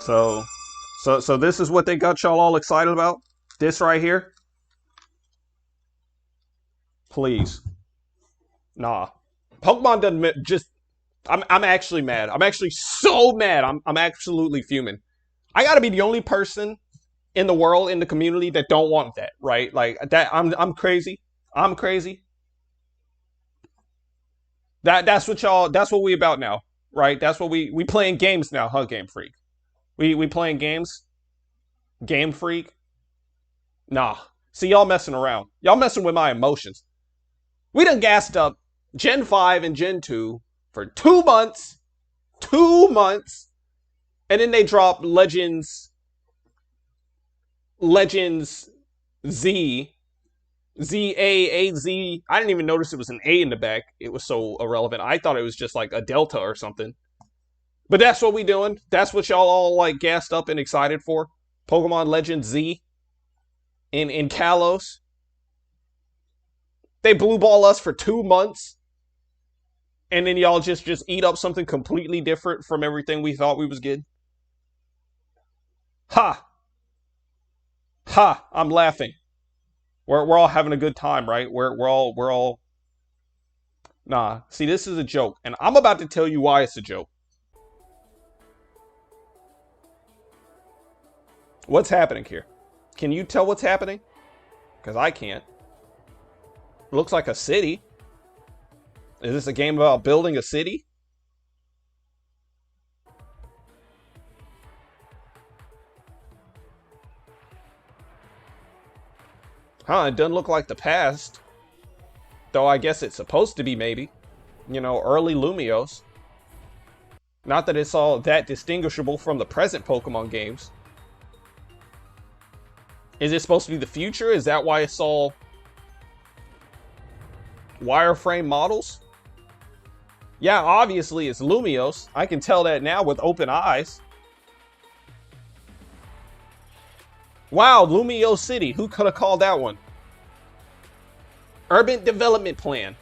So, so this is what they got y'all all excited about? This right here? Please. Nah. Pokemon doesn't just I'm actually mad. I'm actually so mad. I'm absolutely fuming. I got to be the only person in the world in the community that don't want that, right? Like that I'm crazy. I'm crazy. That's what we about now, right? That's what we playing games now, huh, Game Freak? We playing games? Game Freak? Nah. See y'all messing around. Y'all messing with my emotions. We done gassed up Gen 5 and Gen 2 for 2 months. 2 months. And then they drop Legends Z. Z-A-A-Z. I didn't even notice it was an A in the back. It was so irrelevant. I thought it was just like a Delta or something. But that's what we doing. That's what y'all all like gassed up and excited for. Pokemon Legends Z in Kalos. They blue ball us for 2 months. And then y'all just eat up something completely different from everything we thought we was getting. Ha! Ha! I'm laughing. We're all having a good time, right? We're all nah. See, this is a joke, and I'm about to tell you why it's a joke. What's happening here? Can you tell what's happening? Because I can't. It looks like a city. Is this a game about building a city? Huh, it doesn't look like the past. Though I guess it's supposed to be, maybe. You know, early Lumios. Not that it's all that distinguishable from the present Pokemon games. Is it supposed to be the future? Is that why it's all wireframe models? Yeah, obviously it's Lumios. I can tell that now with open eyes. Wow, Lumio City. Who could have called that one? Urban Development Plan.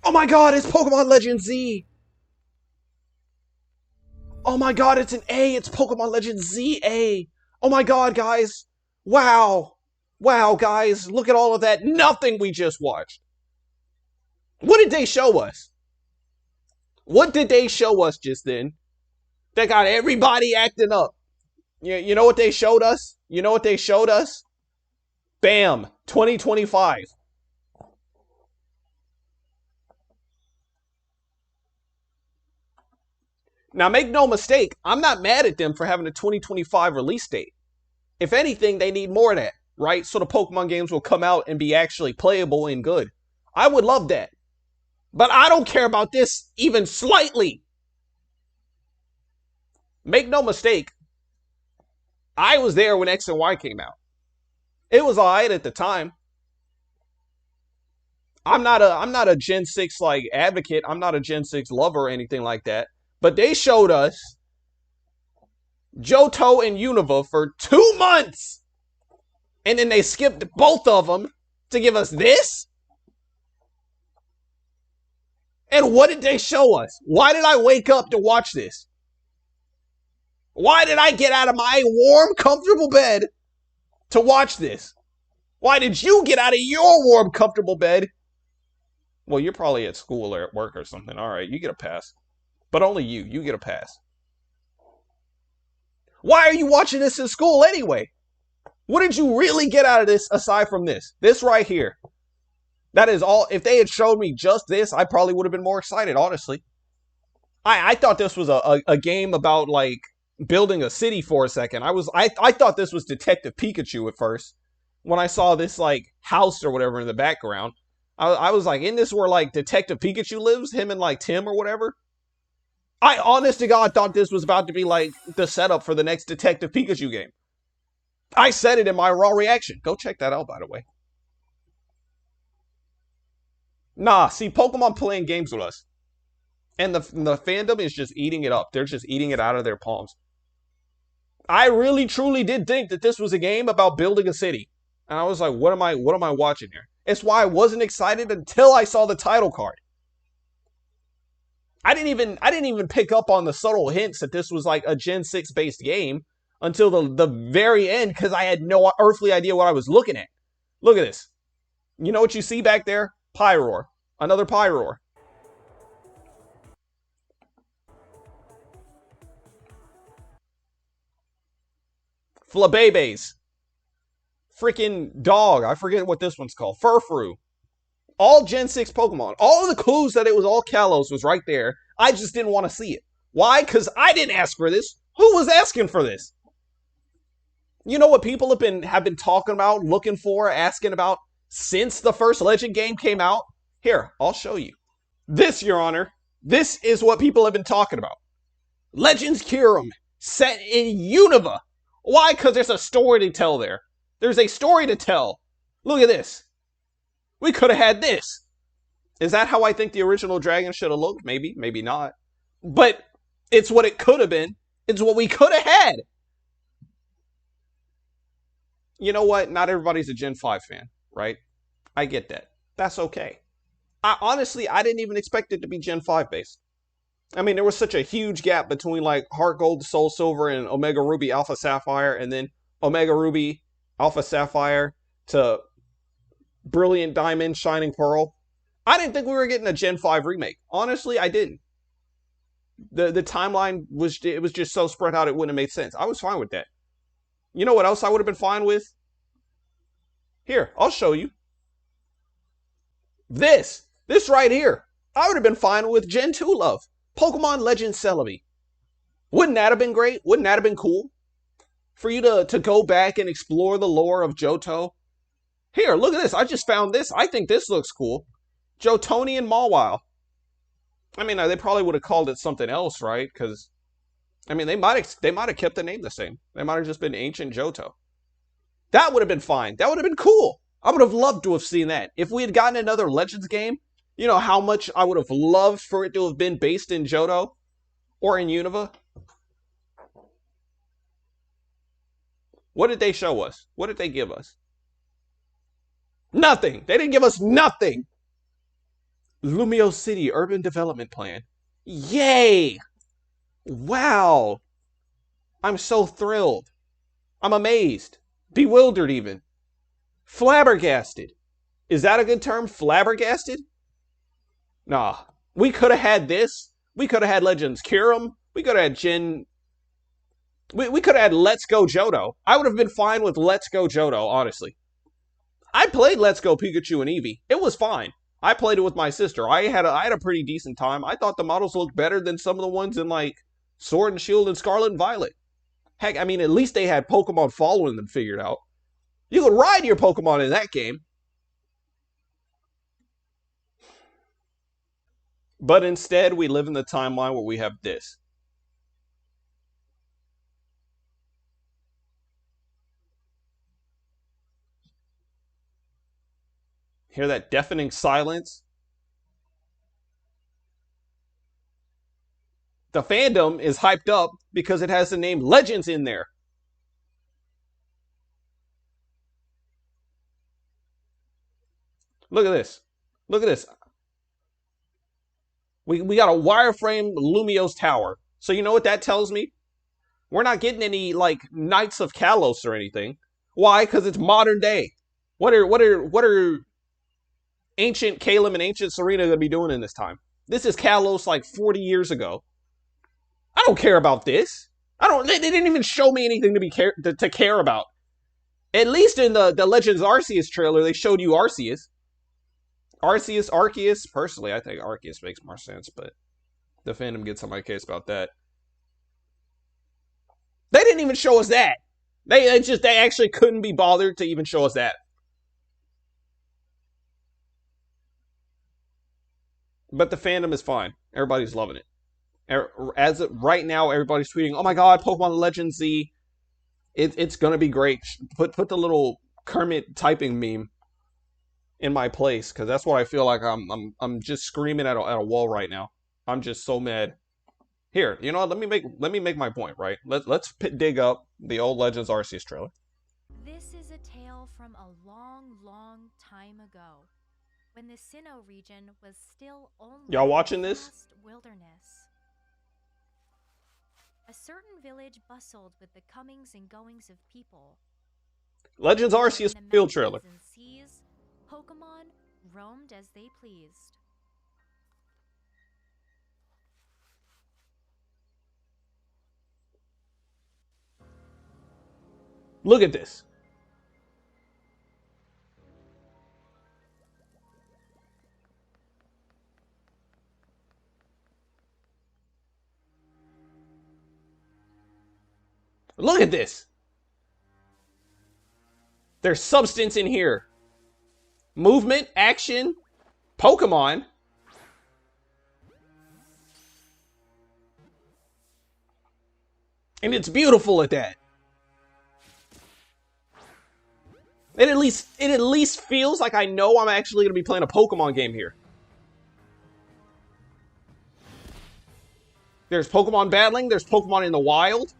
Oh my god, it's Pokemon Legends Z. Oh my god, it's an A. It's Pokemon Legends ZA. Oh my god, guys. Wow. Wow, guys. Look at all of that. Nothing we just watched. What did they show us? What did they show us just then? That got everybody acting up. You know what they showed us? You know what they showed us? Bam. 2025. Now, make no mistake, I'm not mad at them for having a 2025 release date. If anything, they need more of that, right? So the Pokemon games will come out and be actually playable and good. I would love that. But I don't care about this even slightly. Make no mistake, I was there when X and Y came out. It was alright at the time. I'm not a Gen 6 like advocate. I'm not a Gen 6 lover or anything like that. But they showed us Johto and Unova for 2 months. And then they skipped both of them to give us this? And what did they show us? Why did I wake up to watch this? Why did I get out of my warm, comfortable bed to watch this? Why did you get out of your warm, comfortable bed? Well, you're probably at school or at work or something. All right, you get a pass. But only you. You get a pass. Why are you watching this in school anyway? What did you really get out of this aside from this? This right here. That is all. If they had showed me just this, I probably would have been more excited, honestly. I thought this was a game about, like, building a city for a second. I thought this was Detective Pikachu at first. When I saw this, like, house or whatever in the background. I was like, isn't this where, like, Detective Pikachu lives? Him and, like, Tim or whatever? I, honest to God, thought this was about to be, like, the setup for the next Detective Pikachu game. I said it in my raw reaction. Go check that out, by the way. Nah, see, Pokemon playing games with us. And the fandom is just eating it up. They're just eating it out of their palms. I really truly did think that this was a game about building a city. And I was like, what am I watching here? It's why I wasn't excited until I saw the title card. I didn't even pick up on the subtle hints that this was like a Gen 6 based game until the very end because I had no earthly idea what I was looking at. Look at this. You know what you see back there? Pyroar. Another Pyroar. Flabébés. Freaking dog. I forget what this one's called. Furfrou. All Gen 6 Pokemon. All of the clues that it was all Kalos was right there. I just didn't want to see it. Why? Because I didn't ask for this. Who was asking for this? You know what people have been talking about, looking for, asking about since the first Legend game came out? Here, I'll show you. This, Your Honor, this is what people have been talking about. Legends Kyurem, set in Unova. Why? Because there's a story to tell there. There's a story to tell. Look at this. We could have had this. Is that how I think the original Dragon should have looked? Maybe, maybe not. But it's what it could have been. It's what we could have had. You know what? Not everybody's a Gen 5 fan, right? I get that. That's okay. Honestly, I didn't even expect it to be Gen 5 based. I mean, there was such a huge gap between like Heart Gold, Soul Silver, and Omega Ruby, Alpha Sapphire, and then Omega Ruby, Alpha Sapphire to Brilliant Diamond, Shining Pearl. I didn't think we were getting a Gen 5 remake. Honestly, I didn't. The timeline was just so spread out it wouldn't have made sense. I was fine with that. You know what else I would have been fine with? Here, I'll show you. This right here. I would have been fine with Gen 2 love. Pokemon Legends Celebi. Wouldn't that have been great? Wouldn't that have been cool? For you to go back and explore the lore of Johto. Here, look at this. I just found this. I think this looks cool. Johtonian Mawile. I mean, they probably would have called it something else, right? Because, I mean, they might have kept the name the same. They might have just been Ancient Johto. That would have been fine. That would have been cool. I would have loved to have seen that. If we had gotten another Legends game, you know how much I would have loved for it to have been based in Johto or in Unova. What did they show us? What did they give us? Nothing. They didn't give us nothing. Lumiose City Urban Development Plan. Yay! Wow. I'm so thrilled. I'm amazed. Bewildered even. Flabbergasted. Is that a good term? Flabbergasted? Nah. We could have had this. We could have had Legends Kyurem. We could have had Gen... We could have had Let's Go Johto. I would have been fine with Let's Go Johto, honestly. I played Let's Go Pikachu and Eevee. It was fine. I played it with my sister. I had a pretty decent time. I thought the models looked better than some of the ones in like Sword and Shield and Scarlet and Violet. Heck, I mean, at least they had Pokemon following them figured out. You could ride your Pokemon in that game. But instead, we live in the timeline where we have this. Hear that deafening silence? The fandom is hyped up because it has the name Legends in there. Look at this. Look at this. We got a wireframe Lumiose Tower. So you know what that tells me? We're not getting any like Knights of Kalos or anything. Why? Because it's modern day. What are ancient Caleb and ancient Serena gonna be doing in this time? This is Kalos like 40 years ago. I don't care about this. They didn't even show me anything to care about. At least in the Legends Arceus trailer, they showed you Arceus. Arceus. Personally, I think Arceus makes more sense, but the fandom gets on my case about that. They didn't even show us that. They actually couldn't be bothered to even show us that. But the fandom is fine. Everybody's loving it. As of right now, everybody's tweeting, "Oh my God, Pokemon Legends Z! It's gonna be great." Put the little Kermit typing meme in my place because that's what I feel like. I'm just screaming at a wall right now. I'm just so mad. Here, you know what? Let me make my point, right? Let's dig up the old Legends Arceus trailer. This is a tale from a long, long time ago, when the Sinnoh region was still only Y'all watching a this? vast wilderness. A certain village bustled with the comings and goings of people. Legends In Arceus the field trailer. mountains and seas, Pokemon roamed as they pleased. Look at this. Look at this. There's substance in here. Movement, action, Pokemon. And it's beautiful at that. It at least feels like I know I'm actually going to be playing a Pokemon game here. There's Pokemon battling, there's Pokemon in the wild.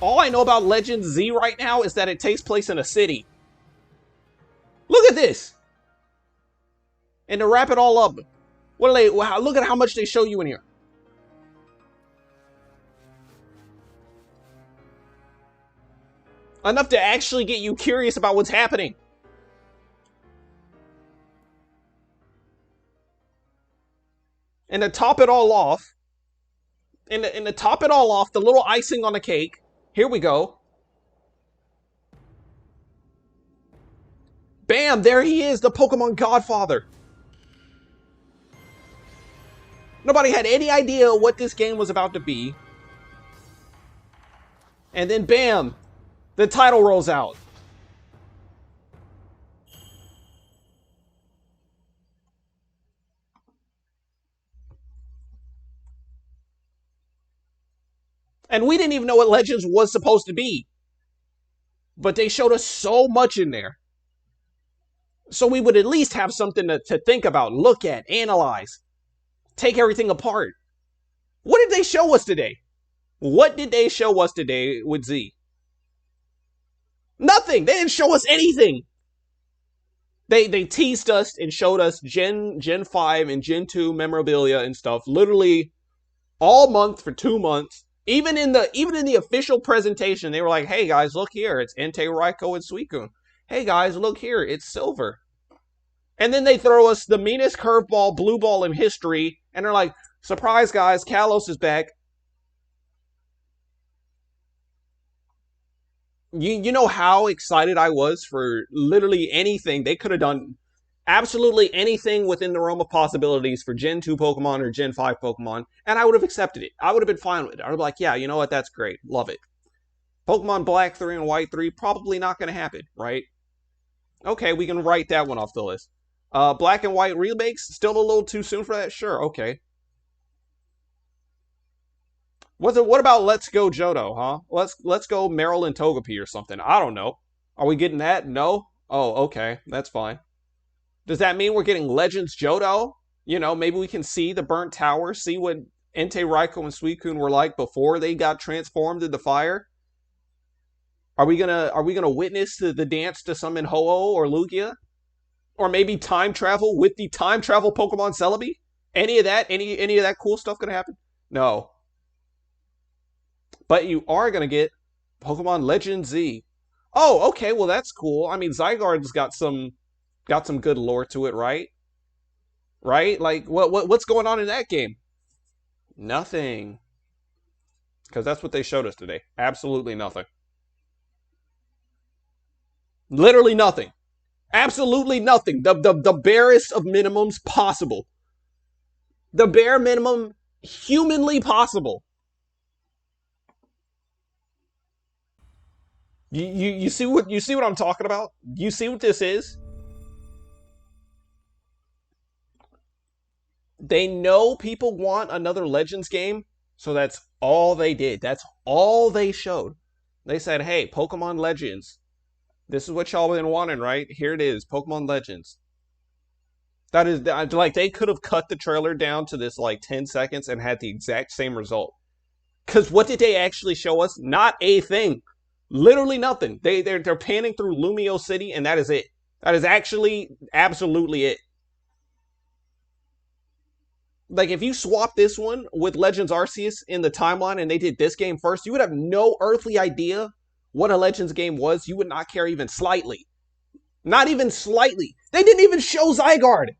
All I know about Legends Z right now is that it takes place in a city. Look at this. And to wrap it all up, look at how much they show you in here. Enough to actually get you curious about what's happening. And to top it all off, the little icing on the cake, here we go. Bam, there he is, the Pokemon Godfather. Nobody had any idea what this game was about to be. And then bam, the title rolls out. And we didn't even know what Legends was supposed to be. But they showed us so much in there. So we would at least have something to think about, look at, analyze, take everything apart. What did they show us today? What did they show us today with Z? Nothing. They didn't show us anything. They teased us and showed us Gen 5 and Gen 2 memorabilia and stuff literally all month for 2 months. Even in the official presentation, they were like, "Hey guys, look here, it's Entei, Raikou, and Suicune. Hey guys, look here, it's Silver." And then they throw us the meanest curveball, blue ball in history, and they're like, "Surprise guys, Kalos is back." You know how excited I was for literally anything. They could have done absolutely anything within the realm of possibilities for Gen 2 Pokemon or Gen 5 Pokemon, and I would have accepted it. I would have been fine with it. I would be like, yeah, you know what, that's great. Love it. Pokemon Black 3 and White 3, probably not going to happen, right? Okay, we can write that one off the list. Black and White remakes, still a little too soon for that? Sure, okay. What about Let's Go Johto, huh? Let's go Meryl and Togepi or something. I don't know. Are we getting that? No? Oh, okay. That's fine. Does that mean we're getting Legends Johto? You know, maybe we can see the burnt tower, see what Entei, Raikou, and Suicune were like before they got transformed into fire? Are we gonna witness the dance to summon Ho-Oh or Lugia? Or maybe time travel with the time travel Pokemon Celebi? Any of that cool stuff gonna happen? No. But you are going to get Pokemon Legend Z. Oh, okay, well that's cool. I mean, Zygarde's got some good lore to it, right? Right? Like what's going on in that game? Nothing. Cuz that's what they showed us today. Absolutely nothing. Literally nothing. Absolutely nothing. The barest of minimums possible. The bare minimum humanly possible. You see what I'm talking about? You see what this is? They know people want another Legends game, so that's all they did. That's all they showed. They said, "Hey, Pokemon Legends. This is what y'all been wanting, right? Here it is, Pokemon Legends." That is like they could have cut the trailer down to this like 10 seconds and had the exact same result. Because what did they actually show us? Not a thing. Literally nothing. They're panning through Lumio City, and that is it. That is actually absolutely it. Like, if you swap this one with Legends Arceus in the timeline and they did this game first, you would have no earthly idea what a Legends game was. You would not care even slightly. Not even slightly. They didn't even show Zygarde.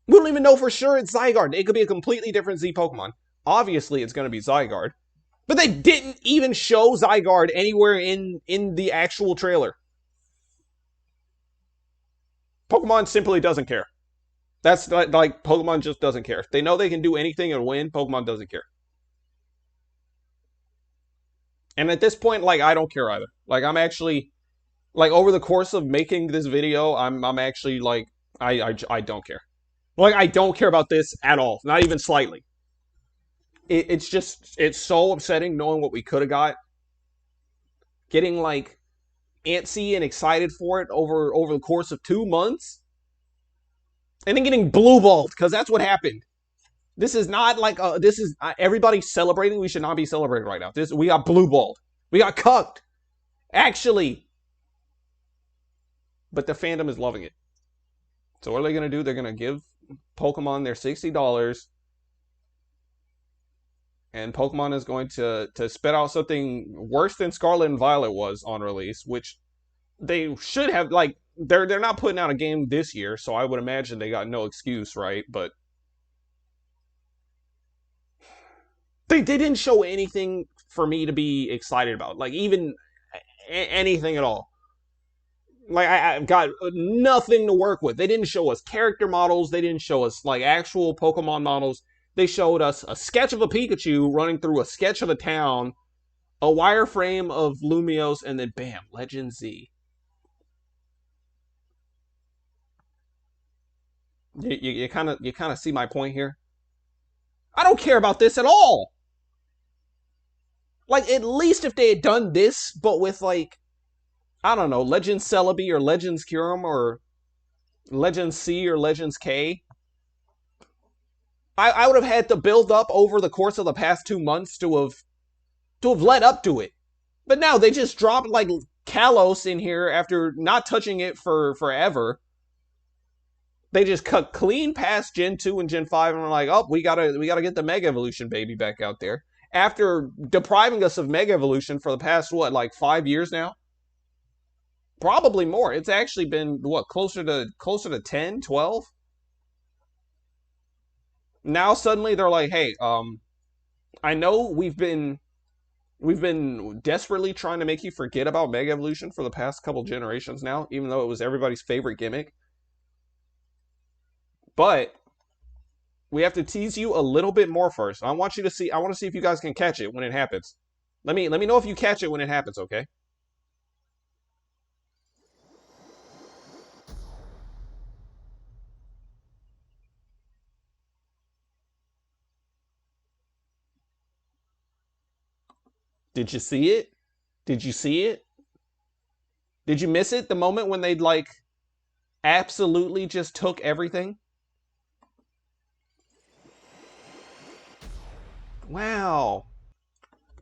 We don't even know for sure it's Zygarde. It could be a completely different Z Pokemon. Obviously, it's going to be Zygarde. But they didn't even show Zygarde anywhere in the actual trailer. Pokemon simply doesn't care. That's like Pokemon just doesn't care. They know they can do anything and win. Pokemon doesn't care. And at this point, like, I don't care either. Like, I'm actually, like, over the course of making this video, I'm actually like, I don't care. Like, I don't care about this at all. Not even slightly. It's just, it's so upsetting knowing what we could have got. Getting, like, antsy and excited for it over the course of 2 months. And then getting blue balled, because that's what happened. This is not like, this is, everybody's celebrating. We should not be celebrating right now. We got blue balled. We got cucked. Actually. But the fandom is loving it. So what are they going to do? They're going to give Pokemon their $60. And Pokemon is going to spit out something worse than Scarlet and Violet was on release, which they should have, like, they're not putting out a game this year, so I would imagine they got no excuse, right? But they didn't show anything for me to be excited about, like, even anything at all. Like, I've got nothing to work with. They didn't show us character models. They didn't show us, like, actual Pokemon models. They showed us a sketch of a Pikachu running through a sketch of a town, a wireframe of Lumiose, and then bam, Legend Z. You kind of see my point here. I don't care about this at all. Like, at least if they had done this, but with, like, I don't know, Legends Celebi or Legends Kyurem or Legends C or Legends K. I would have had to build up over the course of the past 2 months to have led up to it. But now they just dropped, like, Kalos in here after not touching it for forever. They just cut clean past Gen 2 and Gen 5 and were like, oh, we gotta get the Mega Evolution baby back out there. After depriving us of Mega Evolution for the past, what, like 5 years now? Probably more. It's actually been, what, closer to 10, 12? Now suddenly they're like, hey, I know we've been desperately trying to make you forget about Mega Evolution for the past couple generations now, even though it was everybody's favorite gimmick. But we have to tease you a little bit more first. I want to see if you guys can catch it when it happens. Let me know if you catch it when it happens, okay? Did you see it? Did you see it? Did you miss it? The moment when they'd, like, absolutely just took everything? Wow.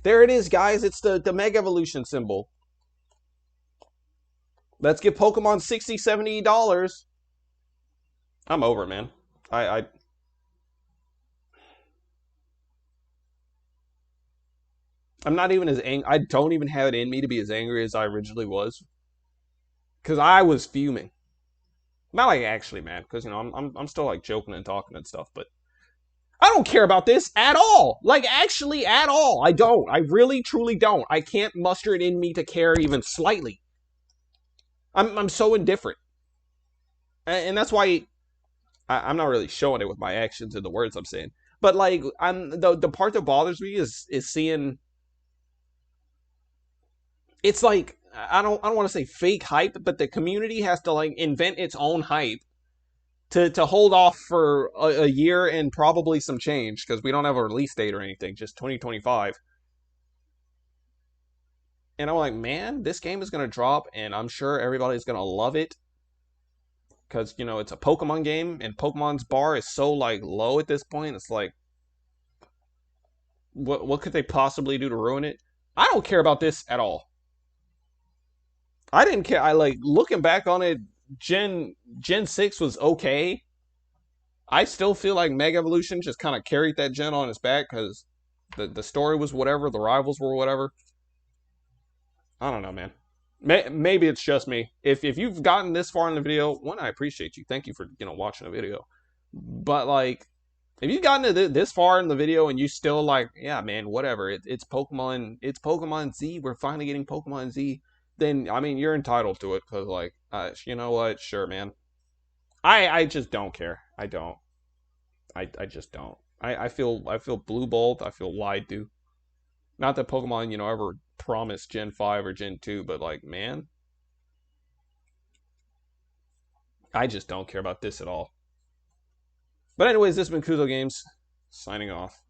There it is, guys. It's the Mega Evolution symbol. Let's give Pokemon $60, $70. I'm over it, man. I'm not even as angry. I don't even have it in me to be as angry as I originally was. Because I was fuming. Not like actually, man. Because, you know, I'm still, like, joking and talking and stuff. But I don't care about this at all. Like, actually, at all. I don't. I really, truly don't. I can't muster it in me to care even slightly. I'm so indifferent. And that's why I'm not really showing it with my actions and the words I'm saying. But, like, the part that bothers me is seeing... It's like, I don't want to say fake hype, but the community has to, like, invent its own hype to hold off for a year and probably some change, because we don't have a release date or anything, just 2025. And I'm like, man, this game is going to drop, and I'm sure everybody's going to love it. because you know it's a Pokemon game and Pokemon's bar is so like low at this point. It's like, what could they possibly do to ruin it? I don't care about this at all. I didn't care. I like looking back on it. Gen 6 was okay. I still feel like Mega Evolution just kind of carried that gen on its back because the story was whatever, the rivals were whatever. I don't know, man. Maybe it's just me. If you've gotten this far in the video, one, I appreciate you. Thank you for watching the video. But like, if you've gotten to this far in the video and you still like, yeah, man, whatever. It's Pokemon. It's Pokemon Z. We're finally getting Pokemon Z. Then I mean, you're entitled to it because like, you know what? Sure, man. I just don't care. I don't. I just don't. I feel blue balled. I feel lied to. Not that Pokemon, ever promised Gen 5 or Gen 2, but like, man, I just don't care about this at all. But anyways, this has been Kuzo Games, signing off.